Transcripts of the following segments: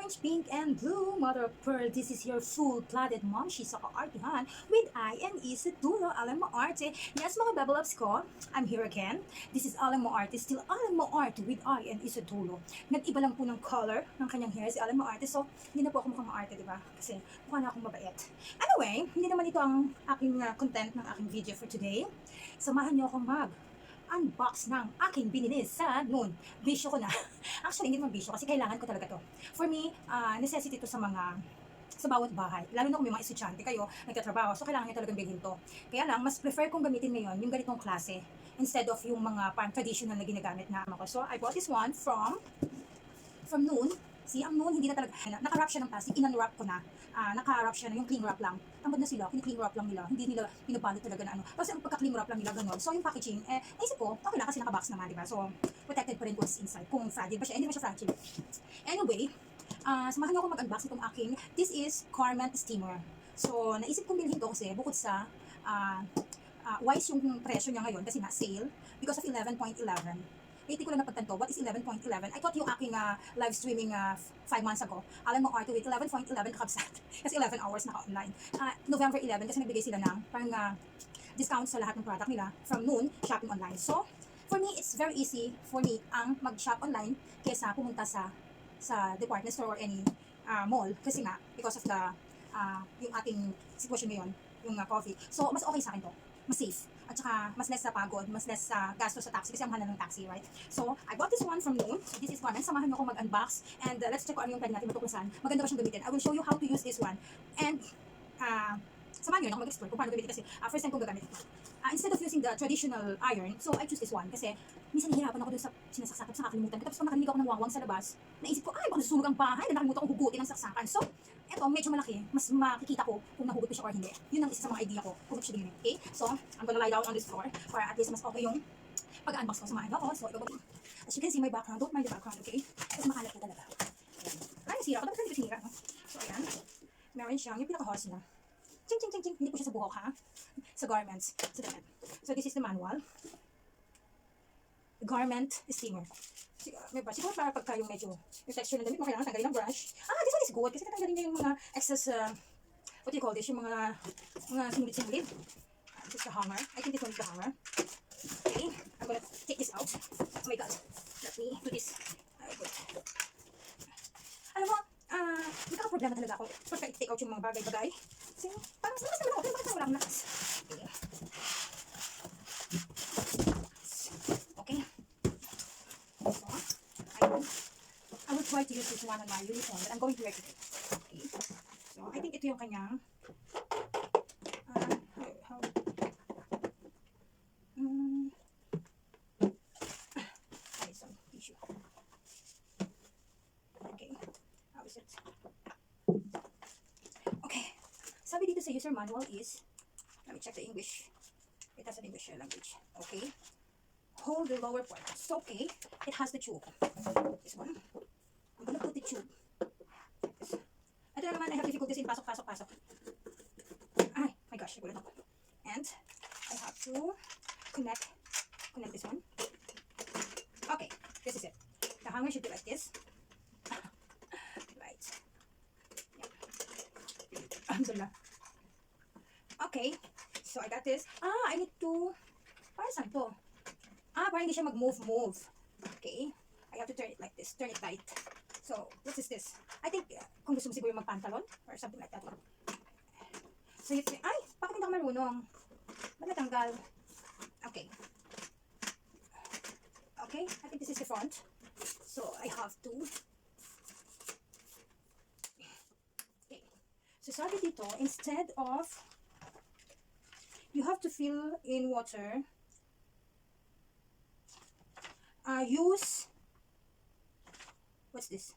orange, pink, and blue. Mother of pearl, this is your full-blooded mom. She's sa kaartihan with I and E sa dulo. Alam mo arte. Yes, mga bubble ups ko, I'm here again. This is Alam mo arte, still Alam mo arte with I and E sa dulo. Nag-iba lang po ng color ng kanyang hair si Alam mo arte. So, hindi na po ako mukhang maarte, di ba? Kasi mukha na akong mabait. Anyway, hindi naman ito ang aking content ng aking video for today. Samahan niyo akong unbox ng aking binili sa noon. Bisyo ko na. Actually, hindi naman bisyo kasi kailangan ko talaga to. For me, necessity to sa bawat bahay. Lalo na kung may mga estudyante kayo, nagtatrabaho, so kailangan nyo talagang bilhin to. Kaya lang, mas prefer kong gamitin ngayon yung ganitong klase instead of yung mga traditional na ginagamit na ako. So, I bought this one from Noon. See, ang Noon, hindi na talaga, naka-wrap siya ng plastic, in-unwrap ko na, naka-wrap siya na yung cling wrap lang. Tamad na sila, cling wrap lang nila, hindi nila pinabalot talaga na ano. Kasi ang pagka-cling wrap lang nila ganun. So, yung packaging, naisip ko, okay lang kasi naka-box naman, di ba? So, protected pa rin po inside. Kung fragile ba siya, hindi naman siya fragile. Anyway, samahan niyo ako mag-unbox itong aking, this is Garment Steamer. So, naisip kong bilhin to kasi bukod sa, wise yung presyo niya ngayon kasi na sale because of 11.11. Hindi ko lang napagtanto, what is 11.11? I thought yung aking live streaming 5 months ago, alam mo arte with 11.11 kakabsat. Kasi 11 hours naka-online. November 11 kasi nagbigay sila ng parang discount sa lahat ng product nila from Noon, shopping online. So, for me, it's very easy for me ang mag-shop online kaysa pumunta sa department store or any mall. Kasi nga, because of the yung ating sitwasyon ngayon, yung COVID. So, mas okay sa akin to. Mas safe. At saka, mas less sa pagod, mas less sa gasto sa taxi kasi ang mahal na ng taxi, right? So, I bought this one from Noon. So, this is garment. Samahan niyo ako mag-unbox and let's check kung ano yung pwede natin matuklasan. Maganda ba siyang gamitin? I will show you how to use this one. And, samahan niyo ako mag-explore kung paano gamitin kasi first time kong gagamit ito. Instead of using the traditional iron, so I choose this one kasi minsan nahihirapan ako dun sa sinasaksakan sa nakalimutan ko. Tapos kung nakarinig ako ng wangwang sa labas, naisip ko, ay, baka nasusunog ang bahay na nakalimutan kong hugutin ang saksakan. So, eto, medyo malaki. Mas makikita ko kung nahugot ko siya or hindi. Yun ang isa sa mga idea ko kung siya din. Okay? So, I'm gonna lie down on this floor para at least mas okay yung pag-unbox ko. Samahan ako. So, as you can see my background, don't mind the background, okay? Kasi makalat po talaga. Ayan. Ay, nasira ko. Dapat hindi ko sinira, no? So, ayan. Meron siyang yung pinaka-horse niya. Ching, ching, ching, ching. Hindi po siya sa buhok, ha? Sa garments. Sa damit. So, this is the manual. The garment steamer. Siguro para pagka yung medyo yung texture ng damit mo, kailangan tanggalin ng brush. This one is good kasi tatanggalin niya yung mga excess, what do you call this? Yung mga sinulid-sinulid. This is the hanger. I think this one is the hanger. Okay. I'm gonna take this out. Oh my god. Let me do this. Alam mo, nagkaka-problema talaga ako pagka i-take out yung mga bagay-bagay. Kasi parang lakas naman ako, pero bakit wala akong lakas? Okay. So, I will try to use this one on my uniform, but I'm going to wear it. Okay. So, I think ito yung kanyang some tissue. Okay. How is it? Okay. Sabi dito sa user manual is, let me check the English. It has an English language. Okay. Hold the lower part. So, okay. It has the tube. This one. I'm gonna put the tube. Like this. Ito na naman, I have difficulties in pasok. Ay, my gosh, nagulat ako. And, I have to connect this one. Okay, this is it. The hanger should be like this. Right. Yeah. Okay, so I got this. I need to, para saan to? Para hindi siya mag-move. Okay, I have to turn it like this, turn it tight. So, what is this? I think, kung gusto mo siguro mag-pantalon or something like that. So, ay, bakit hindi ako marunong? Ba't natanggal? Okay. Okay, I think this is the front. So, I have to. Okay. So, sabi dito, instead of, you have to fill in water. Use, what's this?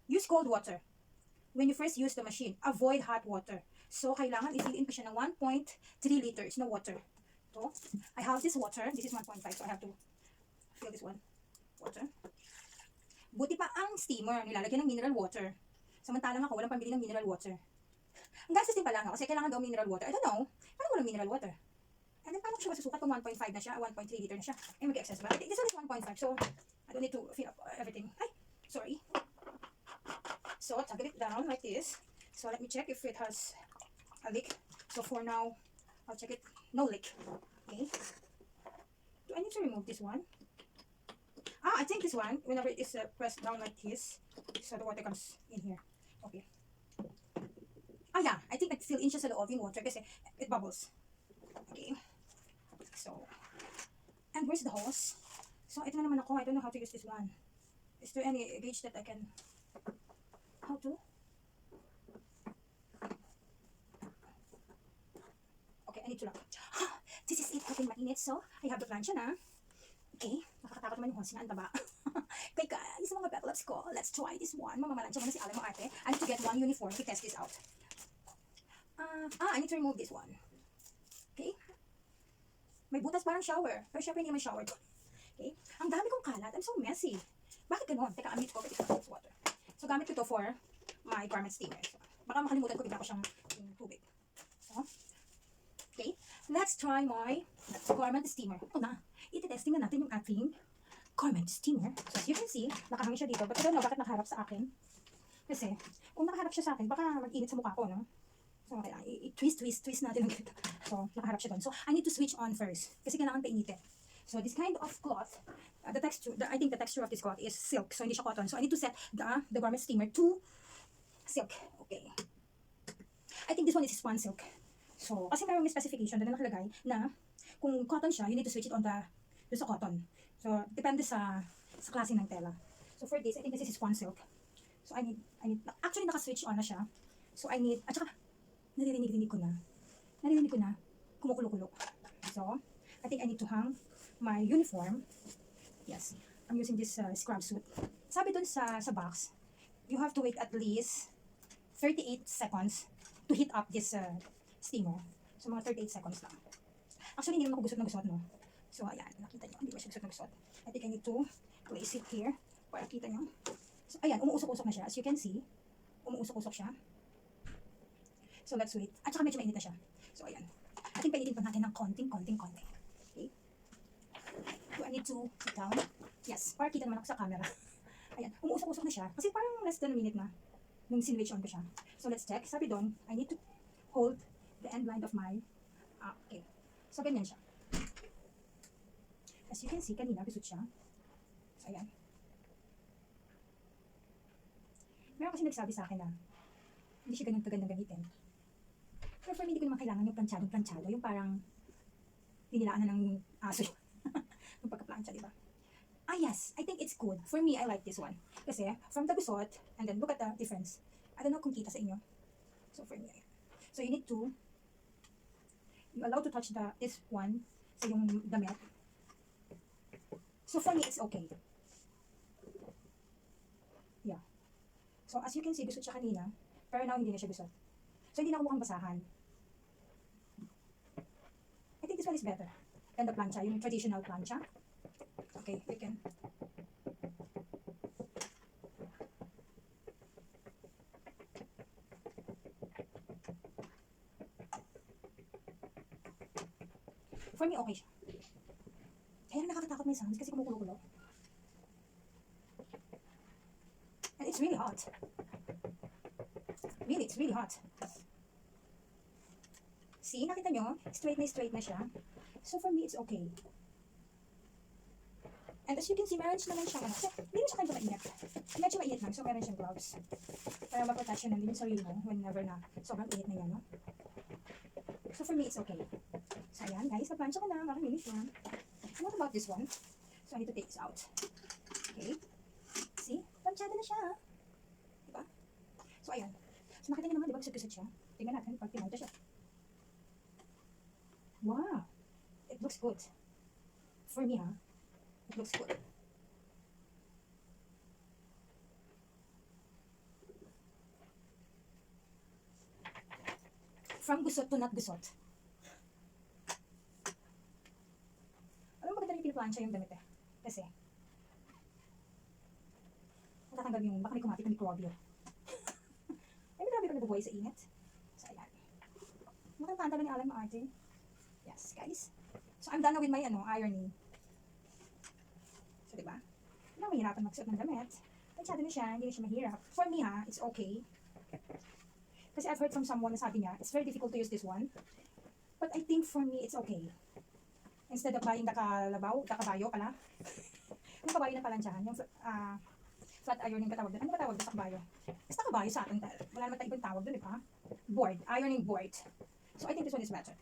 Use cold water. When you first use the machine, avoid hot water. So, kailangan i-fill in pa siya ng 1.3 liters na water. So, I have this water. This is 1.5, so I have to fill this one. Water. Buti pa ang steamer, nilalagyan ng mineral water. Samantalang ako, walang pambili ng mineral water. Ang gastos din pala nga, kasi kailangan daw mineral water. I don't know, parang walang mineral water. And then, paano ko siya masusukat kung 1.5 na siya, 1.3 liter na siya? Ay, mag-excess ba? This one is 1.5, so, I don't need to fill up everything. Ay, sorry. So, toggle it down like this. So, let me check if it has a leak. So, for now, I'll check it. No leak. Okay. Do I need to remove this one? I think this one, whenever it is pressed down like this, so the water comes in here. Okay. Yeah, I think it still inches sa loob yung water kasi it bubbles. Okay. So, and where's the hose? So, ito na naman ako. I don't know how to use this one. Is there any gauge that I can... How to? Okay, I need to lock. This is it. Kapag mainit. So, I have the plancha na. Okay. Nakakatakot naman yung hose niya. Ang taba. Okay guys, mga beblops ko. Let's try this one. Mamamalansya muna si Alan Maarte. I need to get one uniform to test this out. I need to remove this one. Okay. May butas parang shower. Pero syempre hindi naman shower to. Okay. Ang dami kong kalat. I'm so messy. Bakit ganun? Teka, amit ko. It's water. So, gamit ko to for my garment steamer. So, baka makalimutan ko bigla ko siyang tubig. So, okay. Let's try my garment steamer. Ito na. Iti-testing na natin yung ating garment steamer. So, as you can see, nakahangin siya dito. But I don't know bakit nakaharap sa akin. Kasi, kung nakaharap siya sa akin, baka mag-init sa mukha ko, no? So, kailangan i-twist natin ang ganito. So, nakaharap siya doon. So, I need to switch on first. Kasi kailangan painitin. So, this kind of cloth, I think the texture of this cloth is silk. So, hindi siya cotton. So, I need to set the garment steamer to silk. Okay. I think this one is span silk. So, kasi mayroong specification doon na nakalagay na kung cotton siya, you need to switch it on sa cotton. So, depende sa klase ng tela. So, for this, I think this is span silk. So, I need, actually, naka-switch on na siya. So, at saka, naririnig ko na, kumukulo-kulo. So, I think I need to hang my uniform. Yes, I'm using this scrub suit. Sabi dun sa box, you have to wait at least 38 seconds to heat up this steamer. So, mga 38 seconds lang. Actually, hindi naman ako gusot na gusot, no? So, ayan, nakita nyo, hindi ba siya gusot na gusot? I think I need to place it here para kita nyo. So, ayan, umuusok-usok na siya. As you can see, umuusok-usok siya. So, let's wait. At saka medyo mainit na siya. So, ayan. I think painitin pa natin ng konting. Okay. Do I need to sit down? Yes, para kita naman ako sa camera. Ayan, umuusok-usok na siya. Kasi parang less than a minute na nung sinwitch on ko siya. So, let's check. Sabi doon, I need to hold the end line of my... okay. So, ganyan siya. As you can see, kanina, bisot siya. So, ayan. Meron kasi nagsabi sa akin na hindi siya ganun kagandang gamitin. Pero for me, hindi ko naman kailangan yung planchado. Yung parang dinilaan na ng aso yung pagka-plancha, diba? Yes, I think it's good. For me, I like this one. Kasi, from the gusot, and then look at the difference. I don't know kung kita sa inyo. So, for me, so you need to, you're allowed to touch this one sa yung damit. So, for me, it's okay. Yeah. So, as you can see, gusot siya kanina, pero now hindi na siya gusot. So, hindi na ako mukhang basahan. I think this one is better than the plancha, yung traditional plancha. Okay, we can. For me, okay siya. Kaya nakakatakot may sounds kasi kumukulo-kulo. And it's really hot. Really, it's really hot. See, nakita nyo? Straight na siya. So for me, it's okay. And as you can see, meron siya naman siyang hindi na siya kanto mainit. Medyo mainit lang, so meron siyang gloves. Para ma-protection namin yung sarili mo whenever na sobrang init na yan, no? So for me, it's okay. So ayan, guys, na-plancha ko na, makaminis na. And what about this one? So I need to take this out. Okay. See? Planchada na siya. Diba? So ayan. So nakita niyo naman, diba, gusot-gusot siya? Tingnan natin pag pinalta siya. Wow! It looks good. For me, ha? It looks good. From gusot to not gusot. Alam mo, maganda rin pinaplansya yung damit eh. Kasi, matatanggal yung, baka may kumapit na mikrobyo. Ay, may grabe ka nabubuhay sa init. So, ayan. Makantanta ba ni Alan Maarte? Yes, guys. So, I'm done na with my ironing. So, diba? Hindi lang mahirapan magsuot ng damit. Planchado na siya, hindi na siya mahirap. For me ha, it's okay. Kasi I've heard from someone na sabi niya, it's very difficult to use this one. But I think for me, it's okay. Instead of buying the kabayo pala. Yung kabayo na palansyahan, yung flat ironing katawag doon. Ano ba tawag doon sa kabayo? Basta kabayo sa atin. Wala naman tayong ibang tawag doon, di ba? Board, ironing board. So I think this one is better.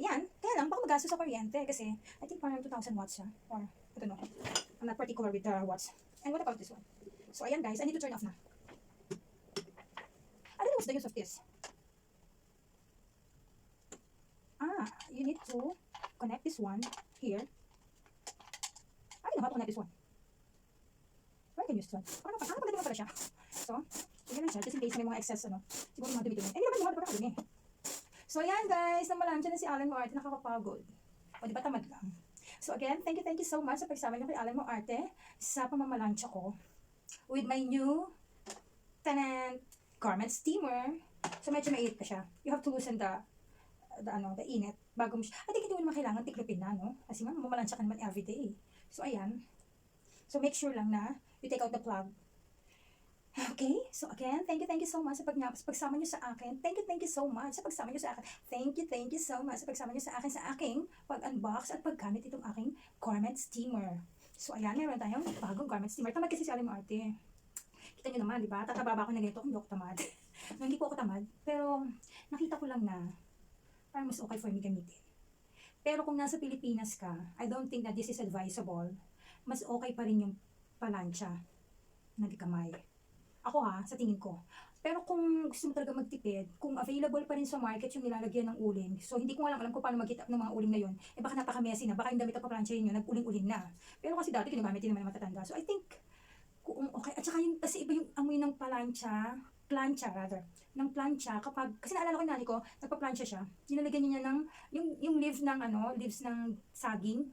Ayan, kaya lang, baka magastos sa kuryente kasi I think parang 2,000 watts siya. Or, I don't know. I'm not particular with the watts. And what about this one? So ayan guys, I need to turn off na. I don't know what's the use of this. You need to connect this one here. I don't know how to connect this one. Where can you use this one? Pagdating mo pala siya. So, sige lang siya, just in case may mga excess, siguro mga dumi-dumi. Hindi naman yung mga dumi. So, ayan guys, namalansya na si Alan Moarte, nakakapagod. O, di ba tamad lang? So, again, thank you so much sa pagsama niyo kay Alan Moarte sa pamamalansya ko with my new garment steamer. So, medyo maiit pa siya. You have to loosen the init bago mo siya. I think hindi mo naman kailangan tiklopin na, no? Kasi nga, mamalansya ka naman everyday. So, ayan. So, make sure lang na you take out the plug. Okay? So, again, thank you so much sa pagsama niyo sa akin. Thank you so much sa pagsama niyo sa akin. Thank you so much sa pagsama niyo sa akin sa aking pag-unbox at paggamit itong aking garment steamer. So, ayan, meron tayong bagong garment steamer. Tamad kasi si Alan Moarte. Kita niyo naman, di ba? Tatababa ako na ganito kung hindi ako tamad. No, hindi po ako tamad. Pero, nakita ko lang na parang mas okay for me gamitin. Pero kung nasa Pilipinas ka, I don't think that this is advisable. Mas okay pa rin yung palansya na di kamay. Ako sa tingin ko. Pero kung gusto mo talaga magtipid, kung available pa rin sa market yung nilalagyan ng uling, so hindi ko alam kung paano mag-hit up ng mga uling na yun, baka napaka-messy na, baka yung damit na paplansyahin nyo, nag-uling-uling na. Pero kasi dati ginagamit din naman ng matatanda. So I think, kung okay, at saka yung, kasi iba yung amoy ng plancha ng plancha kapag, kasi naalala ko yung nanay ko, nagpa-plancha siya, nilalagyan niya ng, yung leaves ng saging,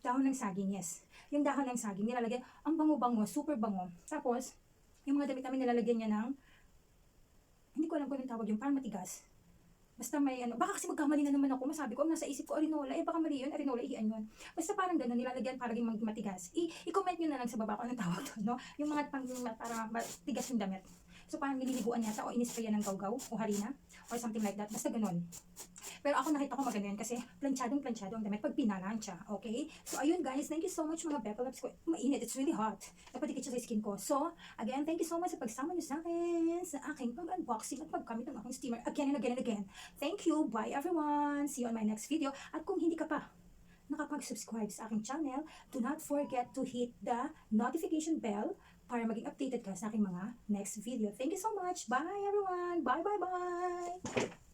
dahon ng saging, yes. Yung dahon ng saging, nilalagyan, ang bango-bango, super bango. Tapos, yung mga damit namin nilalagyan niya ng, hindi ko alam kung anong tawag yung, parang matigas. Basta may baka kasi magkamali na naman ako, masabi ko, nasa isip ko, arinola, baka mali yun, arinola, ihian yun. Basta parang gano'n, nilalagyan para maging matigas. I-comment nyo na lang sa baba kung anong tawag doon, no? Yung mga para matigas yung damit. So parang nililiguan yata o inisprayan ng gawgaw o harina or something like that. Basta ganun. Pero ako nakita ko maganda yan kasi planchadong ang damit pag pinalansya. Okay? So ayun guys, thank you so much mga Bepalops ko. Mainit, it's really hot. Napadikit siya sa skin ko. So, again, thank you so much sa pagsama niyo sa akin sa aking pag-unboxing at paggamit ng aking steamer again and again and again. Thank you. Bye everyone. See you on my next video. At kung hindi ka pa nakapag-subscribe sa aking channel, do not forget to hit the notification bell para maging updated ka sa aking mga next video. Thank you so much. Bye everyone. Bye.